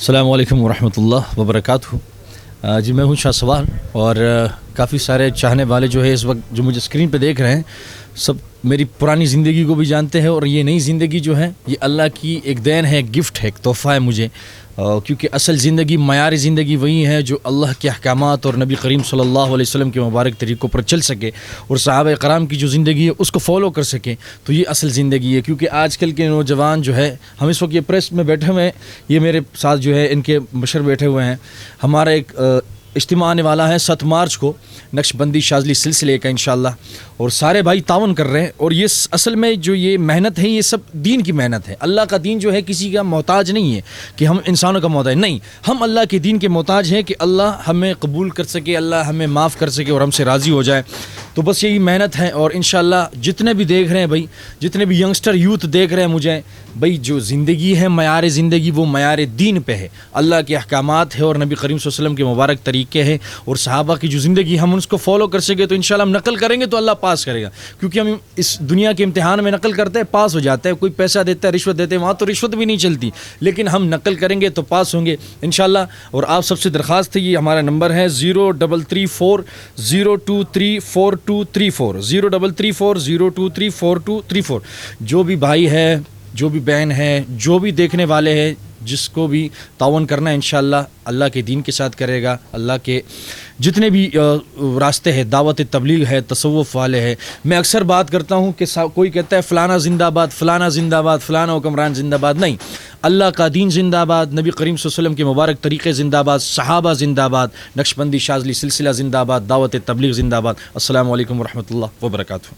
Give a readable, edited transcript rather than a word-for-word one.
अस्सलामु अलैकुम वरहमतुल्लाह वबरकातुहू। जी मैं हूँ शाह सवार और काफ़ी सारे चाहने वाले जो है इस वक्त जो मुझे स्क्रीन पे देख रहे हैं सब मेरी पुरानी ज़िंदगी को भी जानते हैं और ये नई ज़िंदगी जो है ये अल्लाह की एक देन है, गिफ्ट है, एक तोहफ़ा है मुझे, क्योंकि असल ज़िंदगी मयारी ज़िंदगी वही है जो अल्लाह के अहकामात और नबी करीम सल्लल्लाहु अलैहि वसल्लम के मुबारक तरीक़ों पर चल सके और सहाबा कराम की जो ज़िंदगी है उसको फॉलो कर सके, तो ये असल ज़िंदगी है। क्योंकि आजकल के नौजवान जो है, हम इस वक्त ये प्रेस में बैठे हुए हैं, ये मेरे साथ जो है इनके बशर बैठे हुए हैं, हमारा एक इज्तिमा आने वाला है 7 मार्च को नक्शबंदी शाज़ली सिलसिले का इंशाअल्लाह, और सारे भाई तावन कर रहे हैं। और ये असल में जो ये मेहनत है ये सब दीन की मेहनत है। अल्लाह का दीन जो है किसी का मोहताज नहीं है कि हम इंसानों का मोहताज नहीं, हम अल्लाह के दीन के मोहताज हैं कि अल्लाह हमें कबूल कर सके, अल्लाह हमें माफ़ कर सके और हमसे राज़ी हो जाए। तो बस यही मेहनत है। और इंशाअल्लाह जितने भी देख रहे हैं भाई, जितने भी यंगस्टर यूथ देख रहे हैं मुझे भाई, जो ज़िंदगी है मयार ज़िंदगी वो मयार दीन पे है, अल्लाह के अहकामात है और नबी करीम सल्लल्लाहु अलैहि वसल्लम के मुबारक तरीक़े हैं और सहाबा की जो ज़िंदगी हम उसको फॉलो कर सके तो इंशाअल्लाह हम नकल करेंगे तो अल्लाह पास करेगा। क्योंकि हम इस दुनिया के इम्तिहान में नकल करते हैं, पास हो जाता है, कोई पैसा देता है, रिश्वत देते हैं, वहाँ तो रिश्वत भी नहीं चलती, लेकिन हम नकल करेंगे तो पास होंगे इंशाअल्लाह। और आप सबसे दरख्वास्त है, ये हमारा नंबर है 0334023434 0334023434। जो भी भाई है, जो भी बहन है, जो भी देखने वाले हैं, जिसको भी तावन करना है इंशाअल्लाह अल्लाह के दीन के साथ करेगा। अल्लाह के जितने भी रास्ते हैं, दावत तबलीग है, तसव्वुफ़ वाले हैं। मैं अक्सर बात करता हूँ कि कोई कहता है फ़लाना ज़िंदाबाद, फ़लाना ज़िंदाबाद, फ़लाना हुक्मरान ज़िंदाबाद। नहीं, अल्लाह का दीन ज़िंदाबाद, नबी करीम सल्लल्लाहु अलैहि वसल्लम के मुबारक तरीक़े ज़िंदाबाद, सहाबा ज़िंदाबाद, नक्शबंदी शाज़ली सिलसिला ज़िंदाबाद, दावत तबलीग ज़िंदाबाद। अस्सलामु अलैकुम वरहमतुल्लाह वबरकातुहू।